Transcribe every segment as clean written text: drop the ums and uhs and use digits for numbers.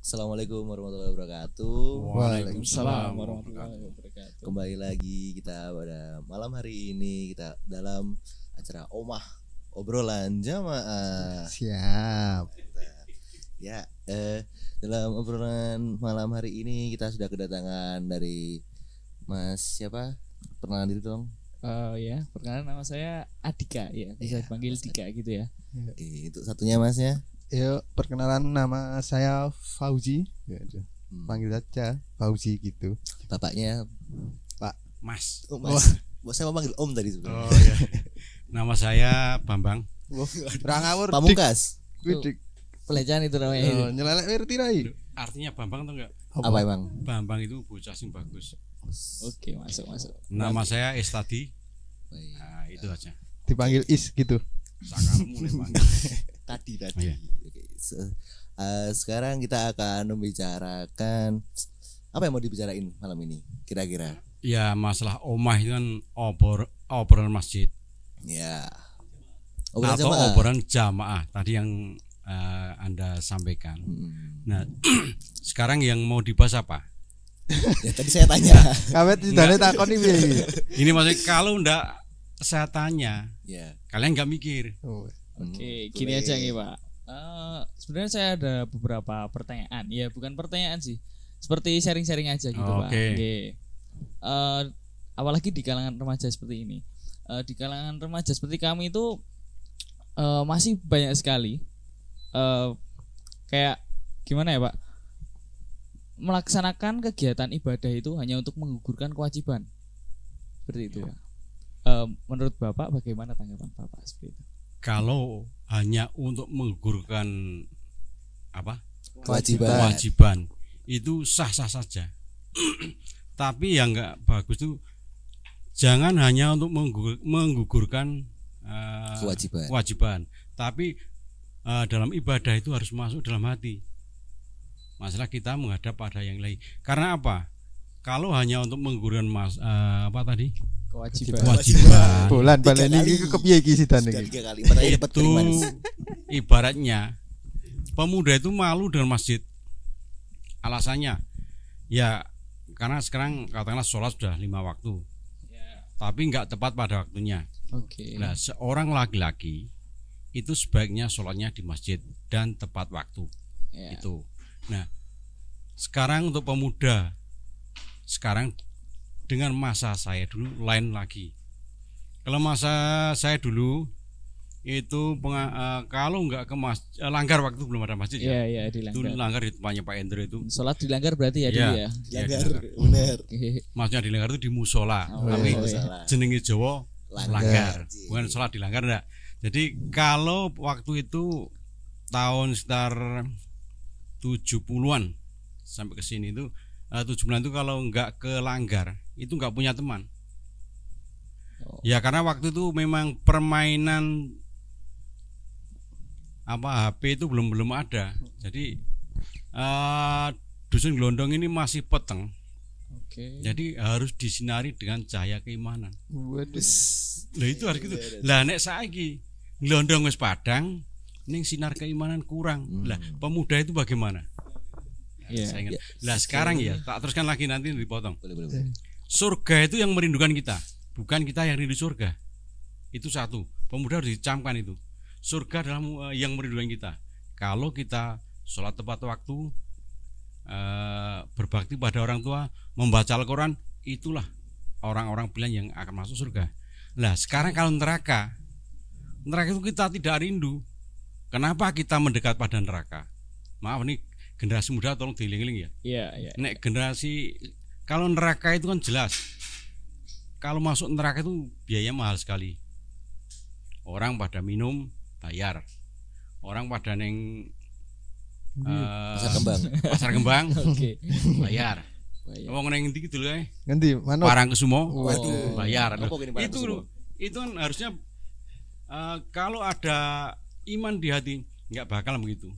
Assalamualaikum warahmatullahi wabarakatuh. Waalaikumsalam warahmatullahi wabarakatuh. Kembali lagi kita pada malam hari ini kita dalam acara Omah Obrolan Jamaah. Siap. Ya, dalam obrolan malam hari ini kita sudah kedatangan dari Mas siapa? Perkenalan diri dong. Ya, perkenalkan nama saya Adika ya, bisa dipanggil Dika gitu ya. Oke, untuk satunya Masnya. Yuk, perkenalan nama saya Fauzi. Ya, panggil saja Fauzi gitu. Bapaknya Mas. Oh, Mas. Saya mau panggil Om tadi sebenarnya. Oh ya. Nama saya Bambang. Ra ngawur. Pamungkas. Dik. Pelecehan itu namanya. Nyelelek ngerti rai. Artinya Bambang atau enggak? Apa emang? Bambang itu bocah sing bagus. Oke, masuk. Nama saya Estadi. Baik. Nah, itu aja. Dipanggil Is gitu. Sakamu memang. Tadi. Iya. Oke. Sekarang kita akan membicarakan apa yang mau dibicarain malam ini kira-kira. Ya, masalah omah itu kan obrolan masjid Ya. atau Jamaah. obrolan jamaah tadi yang Anda sampaikan. Nah, sekarang yang mau dibahas apa? Ya tadi saya tanya. Kawet sidane takoni piye iki? Ini maksudnya kalau enggak saya tanya, Ya. kalian nggak mikir. Oh. Oke, gini aja nih Pak. Sebenarnya saya ada beberapa pertanyaan. Ya, bukan pertanyaan sih. Seperti sharing-sharing aja gitu, Pak. Oke. Oke. Apalagi di kalangan remaja seperti ini. Di kalangan remaja seperti kami itu masih banyak sekali kayak gimana ya, Pak? Melaksanakan kegiatan ibadah itu hanya untuk menggugurkan kewajiban. Seperti itu, Pak. Menurut Bapak bagaimana tanggapan Bapak seperti itu? Kalau hanya untuk menggugurkan apa? Kewajiban. Itu sah-sah saja. Tapi yang enggak bagus itu jangan hanya untuk menggugurkan Kewajiban. tapi dalam ibadah itu harus masuk dalam hati. Masalah kita menghadap pada yang lain. Karena apa? Kalau hanya untuk menggugurkan apa tadi? Kewajiban. Bulan Tiga baleni kali. iki kepiye iki sidane Sudah iki? 3 kali. Matanya dapat Itu kering manis. ibaratnya pemuda itu malu dengan masjid. Alasannya ya karena sekarang katakanlah sholat sudah 5 waktu, tapi nggak tepat pada waktunya. Oke. Nah, seorang laki-laki itu sebaiknya sholatnya di masjid dan tepat waktu. Ya. Itu. Nah, sekarang untuk pemuda, sekarang dengan masa saya dulu lain lagi. Kalau masa saya dulu itu kalau nggak ke langgar waktu belum ada masjid ya. Iya, Itu dilanggar. langgar di tempatnya Pak Endro itu. Sholat dilanggar berarti ya Iya. dulu ya. Langgar, dilanggar. bener. Oke. Maksudnya di langgar itu di musola, Oh, tapi iya. Salah. jenenge Jawa langgar, Langgar. bukan sholat di langgar enggak. Jadi kalau waktu itu tahun sekitar 70-an sampai ke sini itu 70-an itu kalau enggak ke langgar itu enggak punya teman. Oh. Ya karena waktu itu memang permainan HP itu belum ada. Jadi dusun Glondong ini masih peteng. Oke. Jadi harus disinari dengan cahaya keimanan. Waduh. Lah itu harus gitu. Lah nek saiki Glondong wis padang, ning sinar keimanan kurang. Lah pemuda itu bagaimana? Iya. Saya ingat. Lah sekarang ya, tak teruskan lagi nanti dipotong. Boleh. Surga itu yang merindukan kita, bukan kita yang rindu surga. Itu satu. Pemuda harus dicamkan itu. Surga dalam yang merindukan kita. Kalau kita sholat tepat waktu, berbakti pada orang tua, membaca Al-Quran, itulah orang-orang pilihan yang akan masuk surga. Nah sekarang kalau neraka itu kita tidak rindu. Kenapa kita mendekat pada neraka? Maaf nih generasi muda tolong dieling-eling ya. Iya. Nek generasi kalau neraka itu kan jelas. Kalau masuk neraka itu biaya mahal sekali. Orang pada minum bayar. Orang pada neng Pasar Kembang. Pasar Kembang Oke. bayar. Bayar. Wong neng ndi gitu loh. Ngendi? Manut. Parangkusumo Waduh. bayar. Apa gini Pak Itu Kusumo? itu kan harusnya kalau ada iman di hati nggak bakal begitu.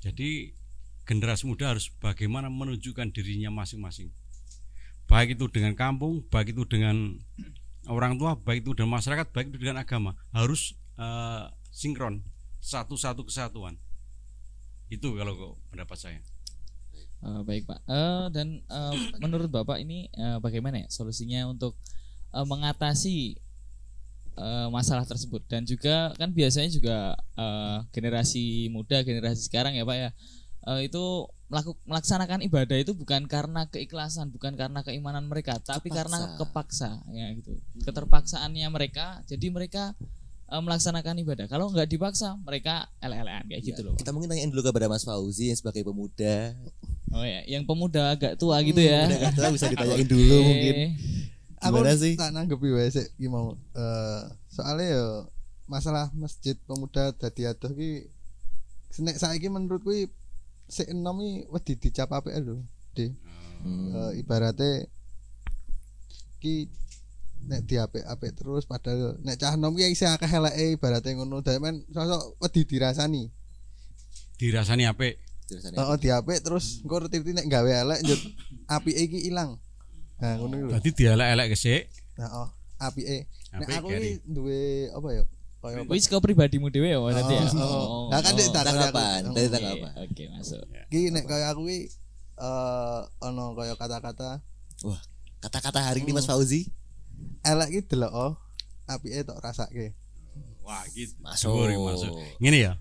Jadi generasi muda harus bagaimana menunjukkan dirinya masing-masing. Baik itu dengan kampung, baik itu dengan orang tua, baik itu dengan masyarakat, baik itu dengan agama, harus sinkron, satu kesatuan. Itu kalau pendapat saya. Baik Pak. Dan menurut Bapak ini bagaimana ya solusinya untuk mengatasi masalah tersebut? Dan juga kan biasanya juga generasi muda, generasi sekarang ya Pak ya, itu melaksanakan ibadah itu bukan karena keikhlasan, bukan karena keimanan mereka, tapi karena kepaksa ya gitu. Keterpaksaannya mereka, jadi mereka melaksanakan ibadah. Kalau nggak dipaksa, mereka ele-elean kayak gitu loh. Kita mungkin tanyain dulu kepada Mas Fauzi yang sebagai pemuda. Oh ya, yang pemuda agak tua gitu ya. Udah agak tua bisa ditanyain dulu mungkin. Gimana sih? Tak nanggepi wae sik iki mau. Soalnya ya masalah masjid pemuda dadi adoh ki nek saiki menurut kuwi sik enom iki wedi dicap apik lho, De. Ibarate ki nek diapik-apik terus padahal nek cah enom ki isih akeh eleke ibarate ngono. Dadi men sosok wedi dirasani. Dirasani apik. Heeh, diapik terus engko reti-reti nek gawe elek njut apike iki ilang. Nah, ngono iki lho. Dadi dielek-elek kesik. Heeh, apike. Nek Apik, aku Gary. iki duwe apa ya? Kaya Wis ke pribadimu dhewe ya berarti ya. Lah kan dek Tanggapan, dari Oke, tanggapan. oke, masuk. iki nek kaya aku iki ono kaya kata-kata Wah, kata-kata hari ini Mas Fauzi. elek iki delok apike tok rasake. Wah, gitu. Masuk. Masuk. Ngene ya.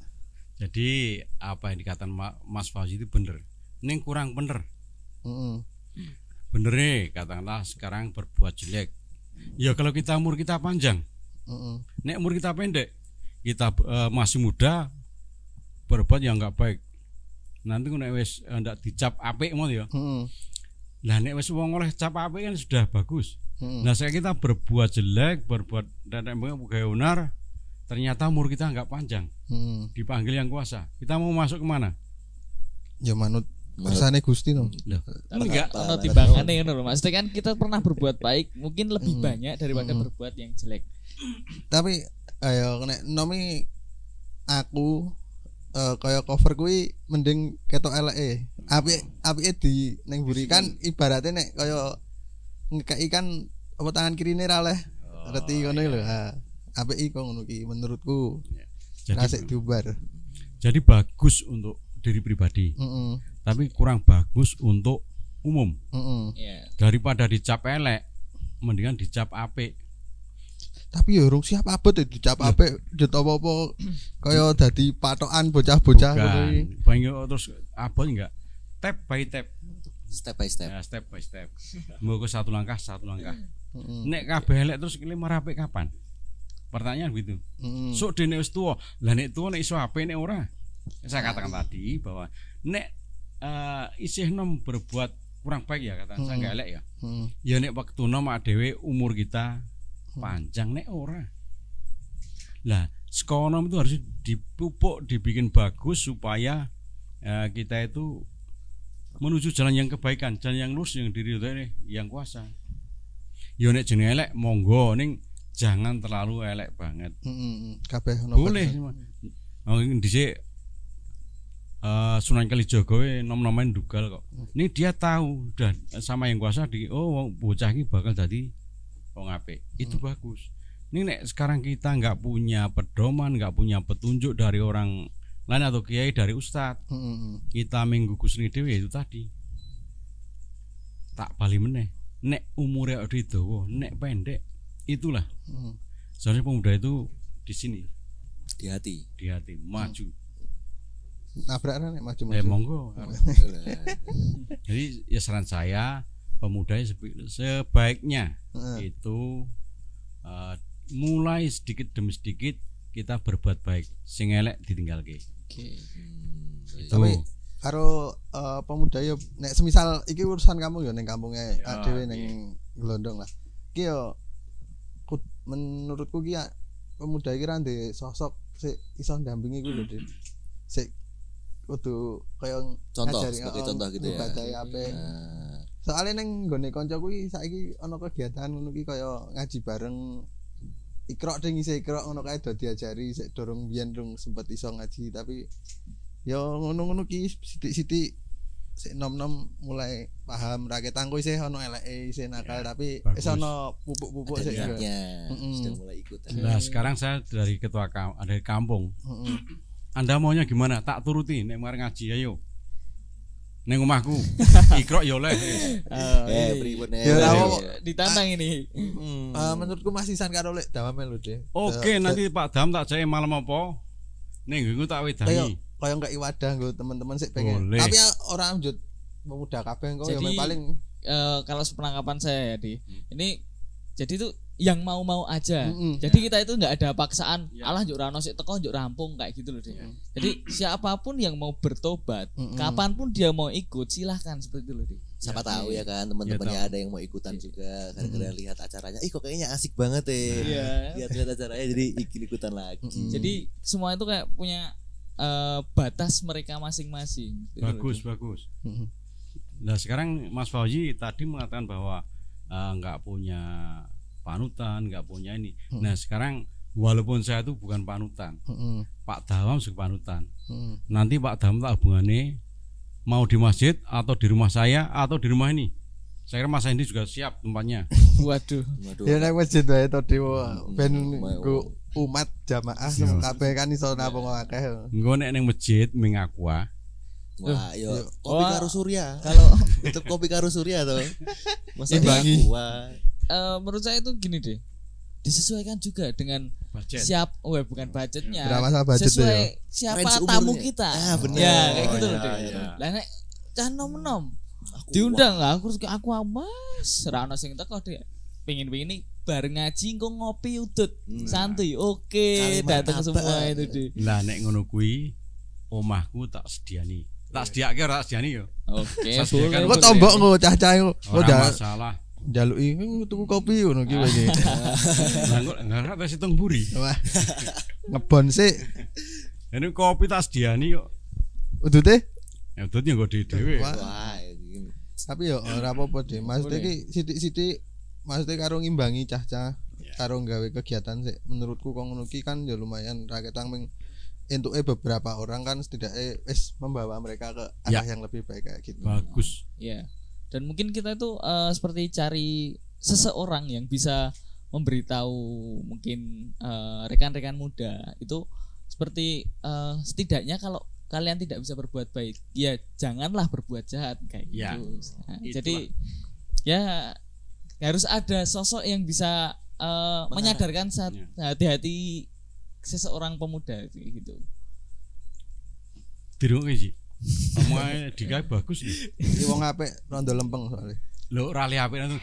Jadi apa yang dikatakan Mas Fauzi itu bener. Ning kurang bener. Heeh. Bener nih, katakanlah sekarang berbuat jelek. Ya kalau kita umur kita panjang, Heeh. nek umur kita pendek, kita masih muda berbuat yang enggak baik. Nanti nek wis ndak dicap apik ngono ya. Heeh. Lah nek wis wong oleh cap apik kan sudah bagus. Heeh. Nah, saya kita berbuat jelek, berbuat dan gawe onar, ternyata umur kita enggak panjang. Heeh. Dipanggil yang kuasa. Kita mau masuk kemana? Ya manut kersane Gusti no. Loh, enggak. Ono timbangane ngono lho. Maksudnya kan kita pernah berbuat baik, mungkin lebih Mm. banyak daripada Mm. berbuat yang jelek. Tapi ayo nek nomi aku kaya cover kuwi mending ketok eleke. Apike di ning mburi kan ibaratnya nek kaya ngekeki kan apa tangan kirine ra oleh reti ngono lho. Ha. Apike kok ngono ki menurutku rasik Jadi, diubar. jadi bagus untuk diri pribadi, Heeh. tapi kurang bagus untuk umum. Heeh. Ya. Daripada dicap elek, mendingan dicap apik. Tapi ya urung siap abot ya dicap apik njut apa-apa kaya dadi patokan bocah-bocah ngono iki. Bukan, pengen terus abot enggak? Step by step. Step by step. Ya, step by step. Mau satu langkah, satu langkah. Heeh. Nek kabeh elek terus kene apik kapan? Pertanyaan gitu. Heeh. Sok dene wis tuwa. Lah nek tuwa nek iso apik nek ora. Saya katakan tadi bahwa nek isih nom berbuat kurang baik ya kata saya enggak elek ya. Heeh. Ya nek waktu nom dhewe umur kita panjang nek ora. Lah sekolah itu harus dipupuk, dibikin bagus supaya kita itu menuju jalan yang kebaikan, jalan yang lurus yang diridhoi yang kuasa. Ya nek jenenge elek monggo ning jangan terlalu elek banget. Heeh. Kabeh ono. Boleh. Oh dhisik Sunan Kalijaga nom-nomen dugal kok. Ini dia tahu udah sama yang kuasa bocah iki bakal jadi wong apik. Itu bagus. Ini nek sekarang kita nggak punya pedoman, nggak punya petunjuk dari orang lain atau kiai dari ustadz, Heeh. kita menggugus dhewe itu tadi. Tak bali meneh. Nek umure ade dawa, nek pendek, itulah. Heeh. Soalnya pemuda itu di sini, Di hati. di hati maju. Nabraknya nek maju-maju. Monggo. Jadi ya saran saya pemuda sebaiknya Heeh. itu mulai sedikit demi sedikit kita berbuat baik, sing elek ditinggalke. Oke. Itu. Tapi karo pemuda ya nek semisal iki urusan kamu ya ning kampunge Ya, dhewe ning Glondong lah. Iki ya menurutku ki ya, pemuda iki ra ndek sosok sik iso ndampingi ku lho, Dik. Sik kudu kaya Contoh, ngajari, sebagai contoh gitu ya. Ibadahe apik. Nah, Soale ning nggone kanca kuwi saiki ana kegiatan ngono ki kaya ngaji bareng. Ikrok ding isih ikrok ngono kae do diajari sik dorong biyen rung sempet iso ngaji tapi ya ngono-ngono ki sithik-sithik sik nom-nom mulai paham rakyat tangko isih ana eleke isih nakal Ya, tapi bagus. wis ana pupuk-pupuk ada sik. niatnya Mm-mm. sudah mulai ikut. Nah sekarang saya dari ketua dari kampung. Heeh. Anda maunya gimana? Tak turuti nek mari ngaji ayo. ning omahku. Ikrok ya oleh. Ini pripun Ya, rawo. ditantang ini. Menurutku masih san karo lek dawame lho, Dek. Oke, nanti Pak Dam tak jake malam apa? Ning nggo tak wedani. Kaya enggak iwadah nggo teman-teman sik pengen. Boleh. Tapi ora lanjut pemuda kabeh engko ya Jadi, paling kalau sepenangkapan saya ya di ini jadi tuh yang mau-mau aja. Mm-mm. Jadi kita itu nggak ada paksaan. Ya. Alah njuk rano sik teko njuk rampung kayak gitu loh deh. Jadi siapapun yang mau bertobat, kapanpun dia mau ikut silahkan seperti itu loh deh. Siapa tahu ya kan teman-temannya tahu. ada yang mau ikutan juga gara-gara lihat acaranya. Ih kok kayaknya asik banget Iya. Lihat acaranya jadi ikutan lagi. Jadi semua itu kayak punya batas mereka masing-masing. Gitu loh, Bagus, Deh. bagus. Nah, sekarang Mas Fauzi tadi mengatakan bahwa nggak punya panutan, nggak punya ini. Nah, sekarang walaupun saya itu bukan panutan, Pak Dawam juga panutan. Nanti Pak Dawam tak hubungannya mau di masjid atau di rumah saya atau di rumah ini. Saya kira Mas Hendy juga siap tempatnya. Waduh. Waduh. ya nek masjid wae to dewa ben mau. nggo umat jamaah Iya. kabeh kan iso nabung akeh. Engko nek ning masjid ming Aqua. Wah, yo kopi Wah. karo surya. Kalau Tetep kopi karo surya tuh. Masa Imbangi. wah. menurut saya itu gini deh. Disesuaikan juga dengan Budget. bukan budgetnya. Berapa sama budget sesuai ya? siapa Range tamu umurnya. kita. Ah, bener. Ya, kayak Oh, gitu iya, loh deh. iya. Lah nek cah nom-nom Aku diundang lah aku Mas ra ono sing teko deh. Pengen ini bareng ngaji engko ngopi udut santuy. Oke, Kalimat datang apa? semua itu deh. Lah nek ngono kuwi omahku tak sediani. Tak sediake ora tak sediani yo. Oke, Saya boleh. sediakan Kok boleh. tombok nggo cah-cah engko Ora masalah. njaluki tuku kopi ngono ki wae. Lah kok enggak tes hitung buri. Wah. Ngebon sik Ini kopi tak sediani yo. udute. Ya dadi nggo dhewe. Wah. Wah, ini. Tapi yo ora apa-apa deh. Maksudnya Boleh. ki sithik-sithik maksudnya karo ngimbangi cah-cah Ya. karo gawe kegiatan sih. Menurutku kok ngono ki kan ya lumayan rakyat ming entuke beberapa orang kan setidaknya wis membawa mereka ke arah yang lebih baik kayak gitu. Bagus. Ya. Dan mungkin kita itu seperti cari seseorang yang bisa memberitahu mungkin rekan-rekan muda itu seperti setidaknya kalau kalian tidak bisa berbuat baik, ya janganlah berbuat jahat kayak Ya, gitu. Nah, itulah. jadi ya harus ada sosok yang bisa menyadarkan saat Ya. hati-hati seseorang pemuda gitu. Dirungi sih. Omongannya digawe bagus nih. Iki wong apik rondo lempeng soalnya. Lo rali apik itu.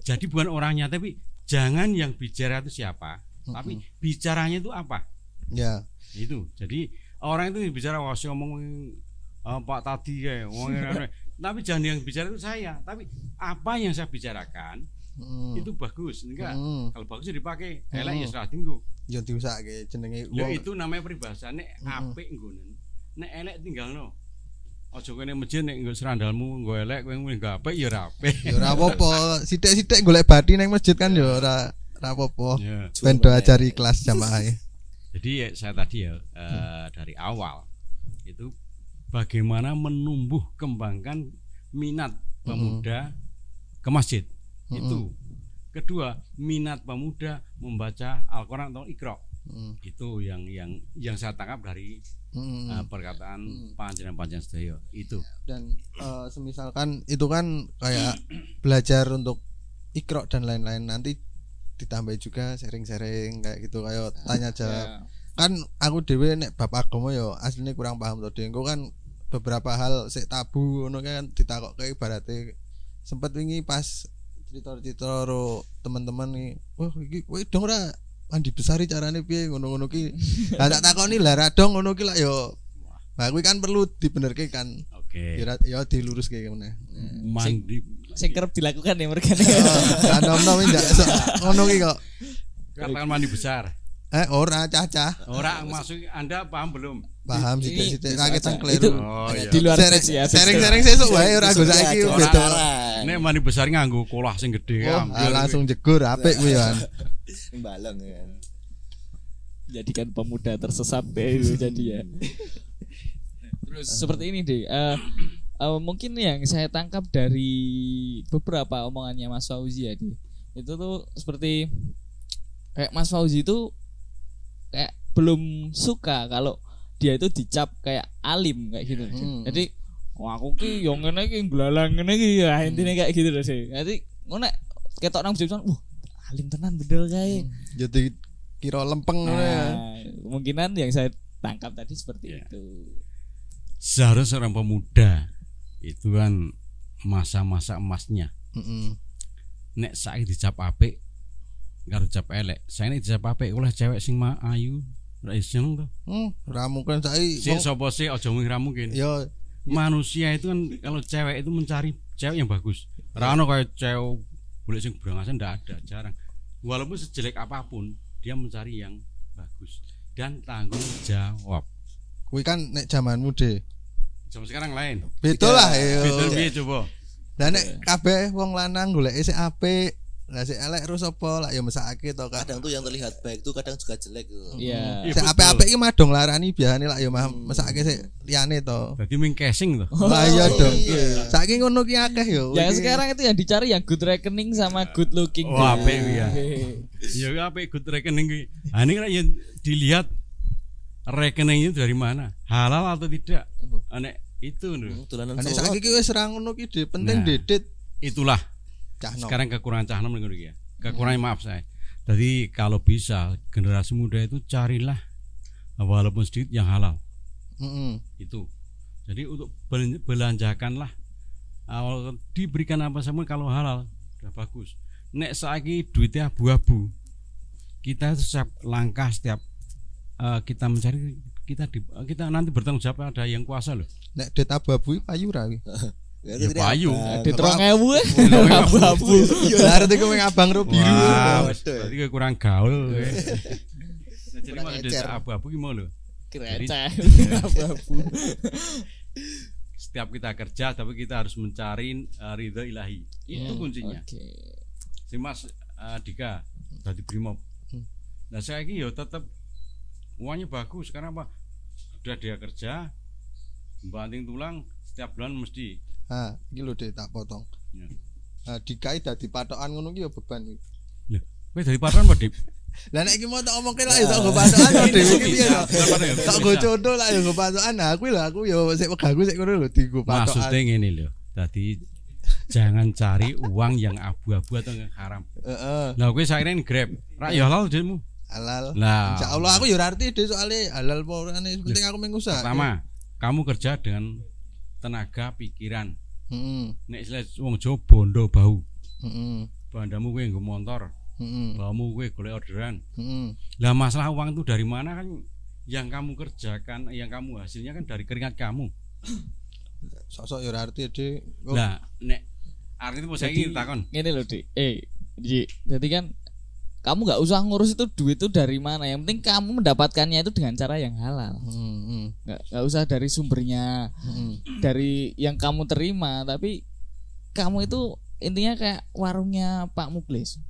Jadi bukan orangnya tapi jangan yang bicara itu siapa, tapi bicaranya itu apa. Ya. Itu. Jadi orang itu bicara wah si ngomong Pak tadi kayak tapi jangan yang bicara itu saya, tapi apa yang saya bicarakan itu bagus. Enggak. Kalau bagus ya dipakai. Elek ya serah tinggu. Yo diusahake jenenge Ya wong. itu namanya peribahasa nek apik nggonen. Nek elek tinggalno. Aja kene masjid nek nggo serandalmu nggo elek kowe nggo apik ya ora apik. Ya ora apa-apa, sithik-sithik golek bati nang masjid kan yo ora apa-apa. Ya. Ben do ajari kelas jamaah. Jadi ya, saya tadi ya dari awal itu bagaimana menumbuh kembangkan minat pemuda ke masjid. Itu. Kedua, minat pemuda membaca Al-Qur'an atau Iqra. Itu yang saya tangkap dari perkataan panjenengan sedaya itu. Dan semisalkan itu kan kayak belajar untuk Iqra dan lain-lain, nanti ditambah juga sharing-sharing kayak gitu kayak tanya jawab. Ya. Kan aku dhewe nek bab agama yo asline kurang paham to. Engko kan beberapa hal sik tabu ngono kan ditakokke ibarate sempet wingi pas cerita-cerita karo teman-teman nih. Wah, iki kowe dong ora mandi besari carane piye ngono-ngono ki. Lah tak takoni lah ra dong ngono ki lak yo. Nah, kuwi kan perlu dibenerke kan. Oke. Ya diluruske ngene. Mandi Sing kerep dilakukan ya mereka. Kan nom-nom ndak iso ngono ki kok. katakan mandi besar. Ora cacah. Orang masuk Anda paham belum? Paham Ini sithik-sithik bisa rakyat aja. keliru. Oh iya. Di luar sesi ya. Sering-sering sesuk wae ora go saiki Orang beda. larang. Nek mandi besar nganggo kolah sing gede Oh, ambil. langsung jegur apik kuwi kan. Baleng kan. Jadikan pemuda tersesat deh itu jadi ya. Terus seperti ini deh. Mungkin yang saya tangkap dari beberapa omongannya Mas Fauzi ya deh. Itu tuh seperti kayak Mas Fauzi itu kayak belum suka kalau dia itu dicap kayak alim kayak gitu. Jadi Wah, aku ki yo ngene iki mblalang ngene iki ya intine kayak gitu loh sih. Jadi ngono nek ketok nang bojoku, alim tenan bedol kae. Jadi kira lempeng ngono ya. Kemungkinan yang saya tangkap tadi seperti itu. Seharusnya seorang pemuda itu kan masa-masa emasnya. Nek saiki dicap apik karo dicap elek. Saiki dicap apik oleh cewek sing ayu, ra iso to. Ora mungkin saiki Sing sapa sih aja mung ra mungkin. ya Manusia itu kan kalau cewek itu mencari cewek yang bagus. Ra ono kayak cewek golek sing brangasan ndak ada, jarang. Walaupun sejelek apapun, dia mencari yang bagus dan tanggung jawab. kuwi kan nek jamanmu De. Zaman sekarang lain. Betul lah ya. Betul piye coba? Lah nek kabeh wong lanang goleke sik apik, lah sik elek terus apa lah ya mesake to kan. Kadang tuh yang terlihat baik tuh kadang juga jelek gitu. Iya. Sik apik-apik iki madong larani biasane lah ya mesake sik liyane to. Dadi ming casing to. Lah iya dong. Saiki ngono ki akeh yo. Yang sekarang itu yang dicari yang good reckoning sama good looking. Wah, apik ya. Ya apik good rekening kuwi. Ha ini kan ya dilihat rekeningnya dari mana? Halal atau tidak? Nek itu lho. Dolanan Nek selot. saiki ki wis ra ngono ki De, penting Nah. dedit Itulah cah nom. sekarang kekurangan cahnom ngono iki ya. Kekurangan maaf saya. Jadi kalau bisa generasi muda itu carilah walaupun sedikit yang halal. Itu. Jadi untuk belanjakanlah diberikan apa sama kalau halal udah bagus. Nek saiki duitnya abu-abu. Kita setiap langkah setiap kita mencari kita nanti bertanggung jawab ada yang kuasa loh. Nek det abu-abu payu ra kuwi. Ya payu. Di 3.000 abu-abu. Lah arep iku abang ro biru. Wah, Waduh. berarti kurang gaul. Jadi maksudnya abu-abu gimana loh? Receh abu-abu. Setiap kita kerja tapi kita harus mencari ridho ilahi. Itu kuncinya. Oke. Si Mas Dika tadi Brimob. Nah saya ini ya tetap uangnya bagus karena apa? Sudah dia kerja, banting tulang setiap bulan mesti. Ha, iki lho De tak potong. Ya. Dikai dadi patokan ngono ki ya beban kuwi. Lah, kowe dari patokan apa, Dik? Lah nek iki mau tak omongke lah ya tak go patokan to dhewe iki piye to? Tak go contoh lah ya go patokan. Nah aku lho aku ya sik wegahku sik ngono lho digo patokan. Maksudnya ngene lho. Tadi jangan cari uang yang abu-abu atau yang haram. Heeh. Lah kowe saiki Grab, ra ya halal dirimu. Halal. Lah, Insyaallah aku ya ora arti De soalnya halal apa ora penting aku mengusaha. pertama, kamu kerja dengan tenaga pikiran. Nek istilah wong Jawa bondo bau. Bandamu kowe nggo motor, baumu kowe golek orderan. Lah masalah uang itu dari mana kan yang kamu kerjakan, yang kamu hasilnya kan dari keringat kamu. Sok-sok ya ora arti De. Lah nek arti itu saya ingin takon. Ngene lho, Dik. Jadi kan kamu nggak usah ngurus itu duit itu dari mana. Yang penting kamu mendapatkannya itu dengan cara yang halal. Nggak usah dari sumbernya, dari yang kamu terima. Tapi kamu itu intinya kayak warungnya Pak Muklis.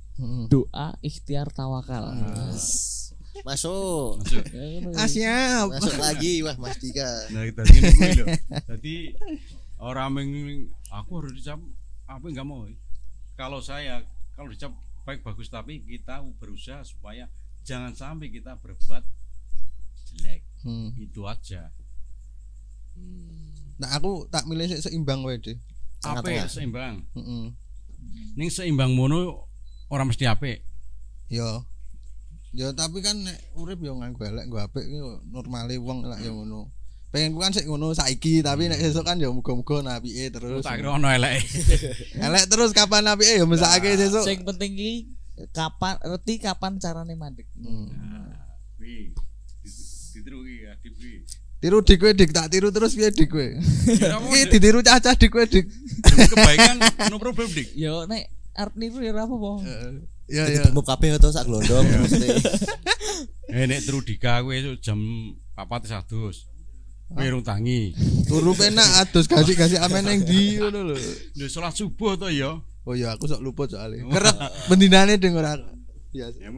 Doa, ikhtiar, tawakal. Masuk. Siap. Masuk lagi wah Mas Dika. Nah kita ini kuwi lho. Jadi orang aku harus dicap apa enggak mau. Kalau dicap baik bagus tapi kita berusaha supaya jangan sampai kita berbuat jelek. Itu aja. Nah aku tak milih seimbang wae De. Apa Tengah-tengah. seimbang? Ning seimbang mono orang mesti apik. Ya tapi kan nek urip yo nganggo elek nggo apik ki normale wong lak yo ngono. Pengen kan sik ngono saiki tapi nek esuk kan yo muga-muga apike terus. Tak kira ono eleke. Elek terus kapan apike yo mesake sesuk. Sing penting iki kapan carane mandek. Kuwi ditiru iki ya, Dik. Tiru dik kowe dik tak tiru terus piye dik kowe. Ya kamu Iki ditiru cacah dik kowe dik. demi kebaikan no problem, Dik. Yo nek arep niru ya ora apa-apa. Ya Jadi ya. bermup kabeh atau sak glondong mesti. Nek turu Dika kowe esuk jam 4 adus. Kowe rung tangi. Turu penak adus gasik-gasik amen ning ndi ngono lho. Lho salat subuh to ya. Oh ya aku sok luput soalnya. Kerep bendinane ding ora biasa. Ya,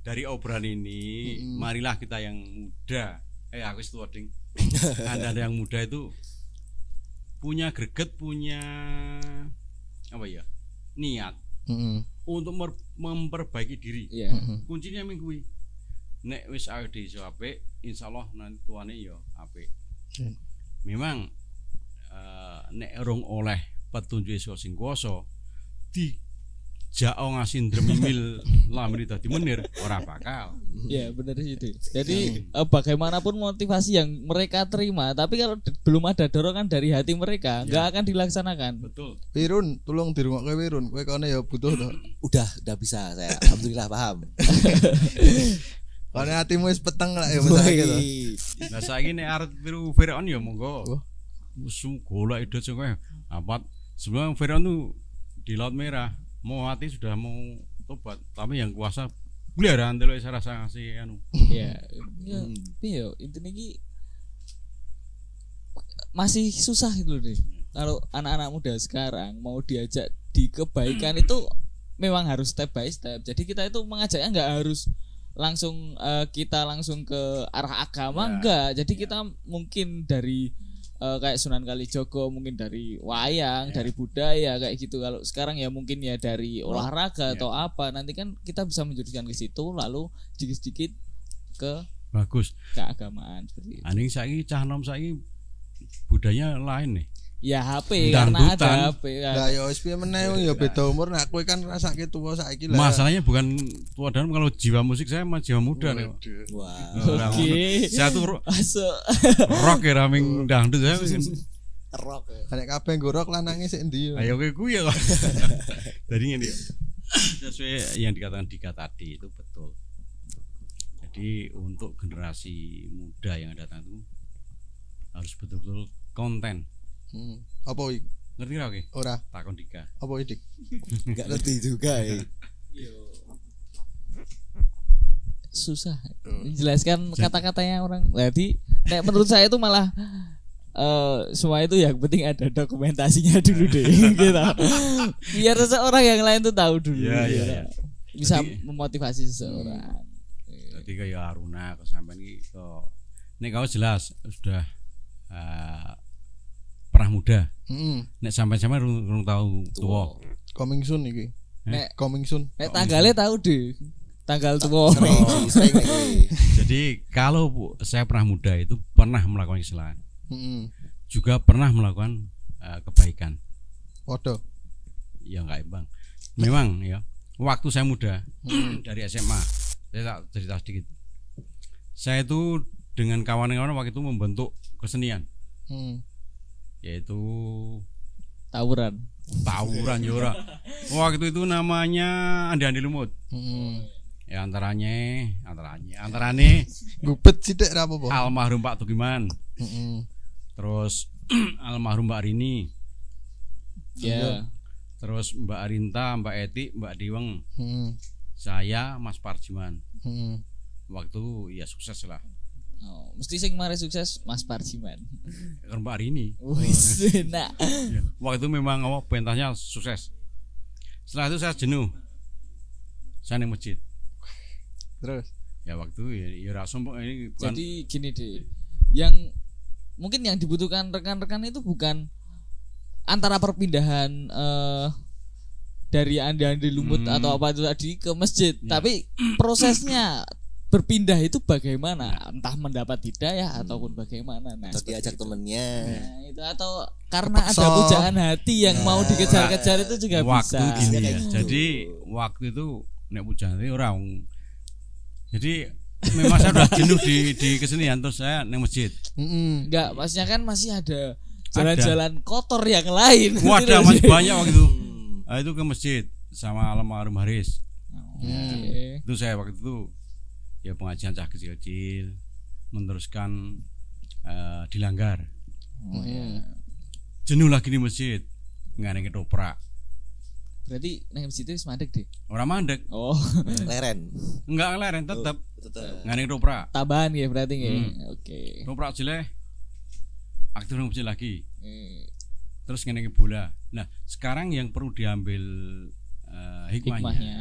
dari obrolan ini, marilah kita yang muda. Aku wis tua ding. Anda yang muda itu punya greget, punya apa ya? Niat untuk memperbaiki diri. Iya. Kuncinya ming kuwi. Nek wis awake dhewe iso apik, insyaallah nanti tuane ya apik. Memang nek rong oleh petunjuk saka sing kuwasa di jao ngasih dremimil lamri dadi menir ora bakal. Ya benar itu. Jadi bagaimanapun motivasi yang mereka terima, tapi kalau belum ada dorongan dari hati mereka, nggak akan dilaksanakan. Betul. Wirun, tolong dirungokke Wirun. Kowe kene ya butuh to. Udah bisa saya. Alhamdulillah paham. Kene hatimu wis peteng lah ya mesake to. Lah saiki nek arep tiru Firaun ya monggo. Musuh golek ide sing kowe. Apa sebelum Firaun tuh di Laut Merah mau hati sudah mau tobat, tapi yang kuasa beliaran delok saya rasa ngasih anu. Ya, ya intinya ki masih susah gitu loh deh. Kalau anak-anak muda sekarang mau diajak di kebaikan itu memang harus step by step. Jadi kita itu mengajaknya nggak harus langsung kita langsung ke arah agama, enggak. Jadi kita mungkin dari kayak Sunan Kalijogo, mungkin dari wayang, dari budaya kayak gitu. Kalau sekarang ya mungkin ya dari olahraga atau apa. Nanti kan kita bisa menjuruskan ke situ, lalu sedikit-sedikit ke Bagus. keagamaan seperti itu. Aning saiki cah nom saiki budayanya lain nih. Ya HP karena ada HP kan. Lah ya wis piye meneh ya beda umur nek kowe kan rasake tuwa saiki lah. Masalahnya bukan tua dan kalau jiwa musik saya mah jiwa muda nih. Wah. Oke. Saya tuh Masuk. rock ya raming dangdut saya. Rock. Nek kabeh nggo lanange sik endi. Ayo kayak gue ya kok. Jadi ini sesuai yang dikatakan tadi itu betul. Jadi untuk generasi muda yang datang itu harus betul-betul konten. Apa iki? Ngerti ra oke? Ora. Takon Dika. Apa iki? Enggak ngerti juga ya. Susah menjelaskan kata-katanya orang. Jadi nek menurut saya itu malah semua itu yang penting ada dokumentasinya dulu deh gitu. Biar seseorang yang lain tuh tahu dulu. Iya. Bisa Jadi, memotivasi seseorang. Jadi kayak Aruna kesampean iki kok nek kau jelas sudah pernah muda. Nek sampai-sampai rung tahu tua. Coming soon iki. Nek Coming soon. nek tanggalnya tahu deh. Tanggal tua. Sering nih. Jadi kalau saya pernah muda itu pernah melakukan kesalahan. Juga pernah melakukan kebaikan. Waduh. Ya enggak Bang. Memang ya. Waktu saya muda dari SMA, saya tak cerita sedikit. Saya itu dengan kawan-kawan waktu itu membentuk kesenian. Yaitu Tawuran ya ora. Waktu itu namanya Andi Lumut. Ya antaranya Gubet sithik ra apa-apa. almarhum Pak Tugiman. Terus almarhum Mbak Rini. ya. Terus Mbak Arinta, Mbak Eti, Mbak Diweng. Saya Mas Parjiman. Waktu ya sukses lah. Oh, mesti sing mari sukses Mas Parjiman. Kan Mbak Rini. Wis enak. Ya, waktu itu memang pentasnya sukses. Setelah itu saya jenuh. Saya di masjid. Terus Ya waktu ya sombong ini bukan. Jadi gini deh. Yang mungkin yang dibutuhkan rekan-rekan itu bukan antara perpindahan dari Andi Lumut atau apa itu tadi ke masjid, tapi prosesnya berpindah itu bagaimana? Entah mendapat hidayah ataupun bagaimana. Nah, Atau diajak temennya. nah, itu atau karena Paksa. ada pujaan hati yang mau dikejar-kejar itu juga Waktu bisa. gini ya. Gitu. Jadi waktu itu nek pujaan itu orang. Jadi memang saya udah jenuh di kesenian terus saya neng masjid. Enggak, maksudnya kan masih ada jalan-jalan kotor yang lain. Wadah masih banyak waktu itu. Nah, itu ke masjid sama almarhum Haris. Oke. Itu saya waktu itu ya pengajian cah kecil-kecil meneruskan di Langgar. Oh, ya. Jenuh lagi di masjid nggak ada ketoprak. Berarti nang masjid itu mandek deh. Orang mandek Oh, Leren. nggak leren tetap Tetap. nggak ada ketoprak. tambahan ya berarti nggih. Oke. Ketoprak jelek aktif nang masjid lagi. Eh, Terus ngene bola. Nah, sekarang yang perlu diambil hikmahnya hikmahnya.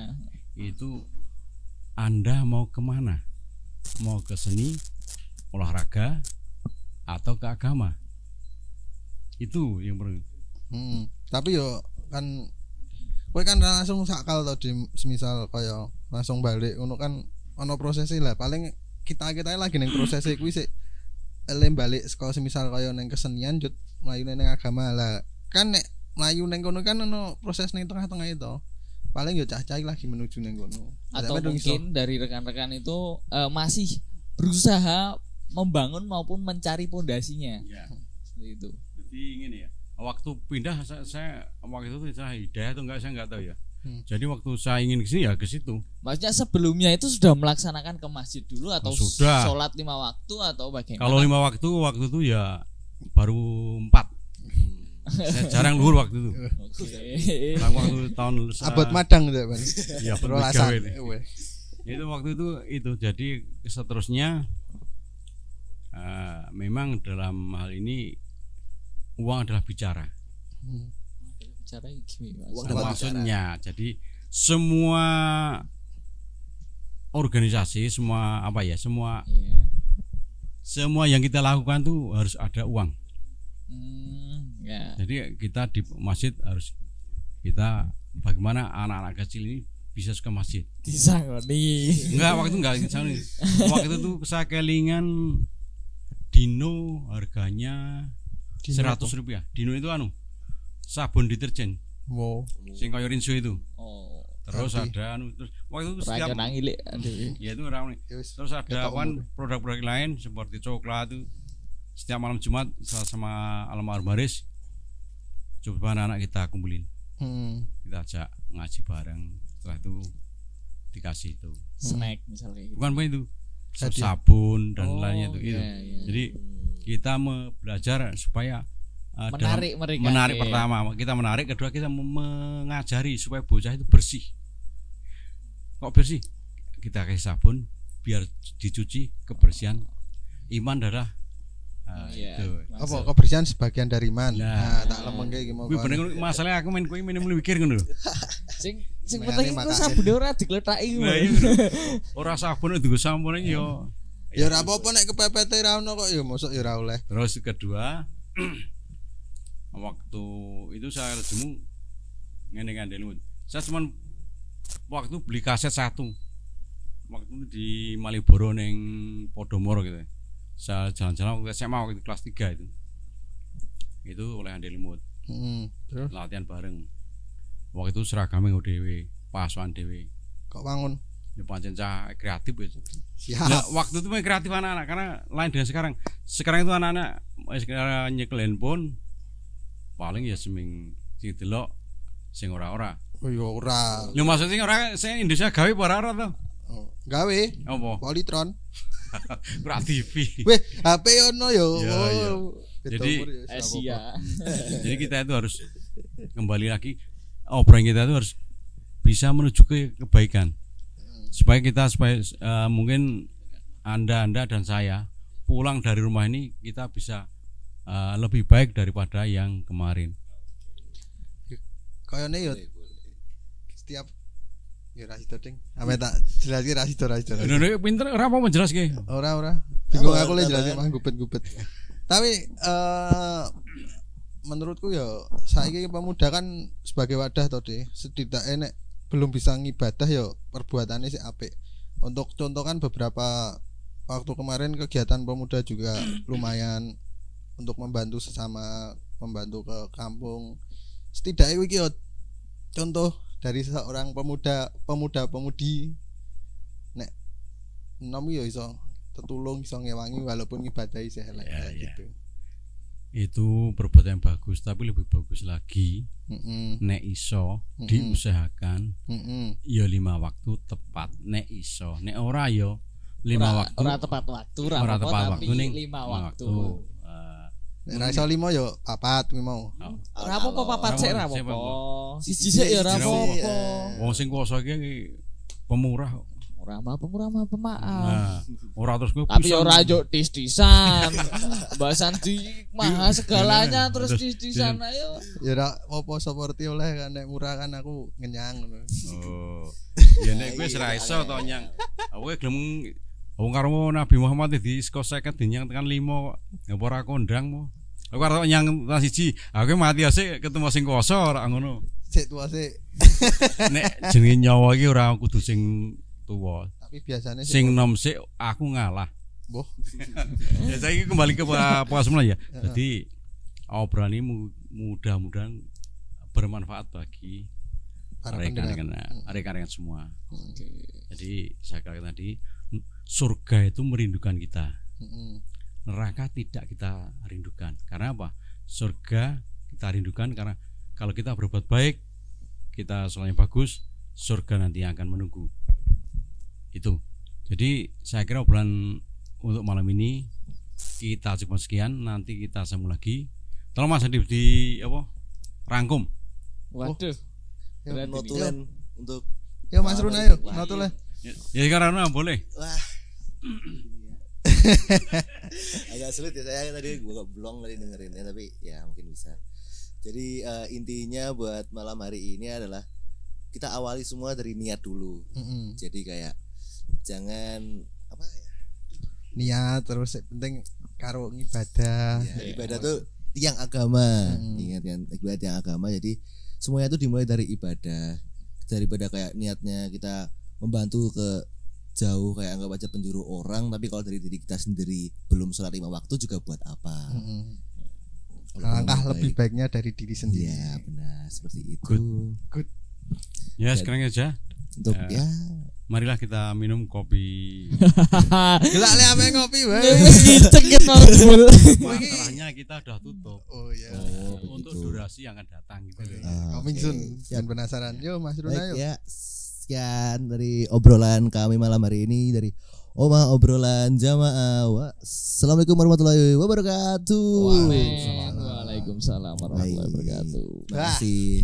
itu Anda mau kemana? Mau ke seni, olahraga, atau ke agama? Itu yang perlu. Tapi yo kan kowe kan langsung sakal to di semisal kaya langsung balik ngono kan ono prosesnya lah paling kita lagi ning prosesnya kuwi sik balik saka semisal kaya ning kesenian jut mlayu ning agama lah. Kan nek mlayu ning kono kan ono proses ning tengah-tengah itu. Paling yo cah-cah lagi menuju ning kono. Atau mungkin dari rekan-rekan itu masih berusaha membangun maupun mencari pondasinya. Ya. Seperti itu. Jadi gini ya. Waktu pindah saya waktu itu saya hidayah atau enggak saya enggak tahu ya. Jadi waktu saya ingin ke sini ya ke situ. Maksudnya sebelumnya itu sudah melaksanakan ke masjid dulu atau sudah. sholat 5 waktu atau bagaimana? Kalau 5 waktu itu ya baru 4. Saya jarang luhur waktu itu. Oke. Jarang waktu tahun abot madang itu kan. ya Rolasan. Itu waktu itu jadi seterusnya memang dalam hal ini uang adalah bicara. Bicara gimana? Uang dapat Maksudnya jadi semua organisasi, semua apa ya, semua yang kita lakukan tuh harus ada uang. Ya. Jadi kita di masjid harus kita bagaimana anak-anak kecil ini bisa ke masjid. Disangoni. Waktu itu enggak waktu itu saya kelingan dino harganya Rp100. Dino itu sabun deterjen. Wow. Sing kaya rinso itu. Oh. Terus ada terus waktu itu setiap ya itu terus ada produk-produk lain seperti coklat itu setiap malam Jumat sama almarhum Haris coba anak kita kumpulin. Kita ajak ngaji bareng. Setelah itu dikasih itu snack misalnya gitu. bukan apa itu sabun dan lainnya itu. Iya. Jadi kita belajar supaya menarik mereka. Menarik pertama kita menarik, kedua kita mengajari supaya bocah itu bersih. Kok bersih? Kita kasih sabun biar dicuci, kebersihan iman adalah itu. Apa kebersihan sebagian dari iman. Nah, tak lemeng kayak gimana. Kuwi bener masalahnya aku main kuwi mikir ngono lho. Sing penting iku sabune ora diglethaki ngono. Ora sabun digo sampun yo. Ya ora apa-apa nek kepepete ra ono kok ya mosok ya ora oleh. Terus kedua waktu itu saya jemu ngene ngandel. Saya cuma waktu beli kaset 1. Waktu itu di Malioboro ning Podomoro gitu. Saya jalan-jalan waktu SMA waktu kelas 3 itu. Itu oleh Andi Limut. Terus Latihan bareng. Waktu itu seragamnya dhewe, pasukan dhewe. kok bangun. Ya pancen cah kreatif itu. Siap. Nah, waktu itu kreatif anak-anak karena lain dengan sekarang. Sekarang itu anak-anak sekarang nyekel handphone paling ya seming sing delok sing ora-ora. Oh ya ora. Lho maksudnya ora saya Indonesia gawe ora to? Gawe Apa? Polytron. Ora TV. Weh, HP ono yo. Ya. Jadi Asia. Jadi kita itu harus kembali lagi obrolan kita itu harus bisa menuju ke kebaikan. Supaya mungkin Anda dan saya pulang dari rumah ini kita bisa lebih baik daripada yang kemarin. Kayane yo setiap ya ra sido ding. Ame tak jelaski ra sido. Lho pinter ora apa menjelaske. Ora. Bingung aku le jelaske mah gubet-gubet. Tapi menurutku ya saiki pemuda kan sebagai wadah to, De. Setidaknya nek belum bisa ngibadah ya perbuatannya sih apik. Untuk contoh kan beberapa waktu kemarin kegiatan pemuda juga lumayan untuk membantu sesama, membantu ke kampung. Setidaknya iki yo contoh dari seorang pemuda-pemudi nek enom yo iso tetulung, iso ngewangi walaupun ngibadahi sih elek gitu. Itu perbuatan yang bagus, tapi lebih bagus lagi nek iso diusahakan ya 5 waktu tepat nek iso, nek ora yo 5 waktu ora tepat waktu, ora tepat waktu ning 5 waktu. Nek ra iso 5 yo 4 kuwi mau. Ora apa-apa papat sik ra apa-apa. Siji sik ya ora apa-apa. Wong sing kuwasa iki pemurah kok. Ora apa-apa, maaf. Nah, ora terus kowe tapi ora yo tis-tisan. Bahasan di maha segalanya terus tis-tisan ayo. Ya ora apa seperti oleh kan nek murah kan aku ngenyang ngono. Oh. Ya nek kowe ora iso to nyang. Kowe gelem wong karo Nabi Muhammad di saka 50 dinyang tekan 5 kok. Ya ora kondang mo. Aku karo nyang tas siji. Aku mati asik ketemu sing kuwasa ora ngono. Sik tua sik. Nek jenenge nyawa iki ora kudu sing tuwa. Tapi biasanya sing nom sik aku ngalah. Boh. Ya saya kembali ke Pak semula ya. Jadi obrolan ini mudah-mudahan bermanfaat bagi Para pendengar. rekan-rekan semua. Jadi saya katakan tadi surga itu merindukan kita. Neraka tidak kita rindukan. Karena apa? Surga kita rindukan karena kalau kita berbuat baik, kita selalu bagus, surga nanti akan menunggu. Itu. Jadi saya kira obrolan untuk malam ini kita cukup sekian, nanti kita sambung lagi. Tolong Mas Adi di apa? Rangkum. Waduh. Berat ini. Notulen untuk Yo Mas Runa yo, notulen. Ya karena boleh. wah. Agak sulit ya, saya tadi gua belum tadi dengerinnya, tapi ya mungkin bisa. Jadi intinya buat malam hari ini adalah kita awali semua dari niat dulu. Jadi kayak jangan apa ya? Niat terus penting karo ibadah. Ya, ibadah tuh tiang agama. Ingat kan, ibadah tiang agama. Jadi semuanya itu dimulai dari ibadah. Daripada kayak niatnya kita membantu ke jauh kayak anggap aja penjuru orang, tapi kalau dari diri kita sendiri belum sholat 5 waktu juga buat apa? Langkah lebih baiknya dari diri sendiri. Iya benar seperti itu. Good. Ya sekarang aja. Untuk ya Marilah kita minum kopi. Gila le ame ngopi wae. Ceket mau jebul. Masalahnya kita udah tutup Oh iya. untuk durasi yang akan datang gitu. Coming soon. Jangan penasaran. Yo Mas Runa baik yo. ya. Sekian dari obrolan kami malam hari ini dari Omah Obrolan Jamaah. Assalamualaikum warahmatullahi wabarakatuh. Waalaikumsalam warahmatullahi wabarakatuh. Terima kasih.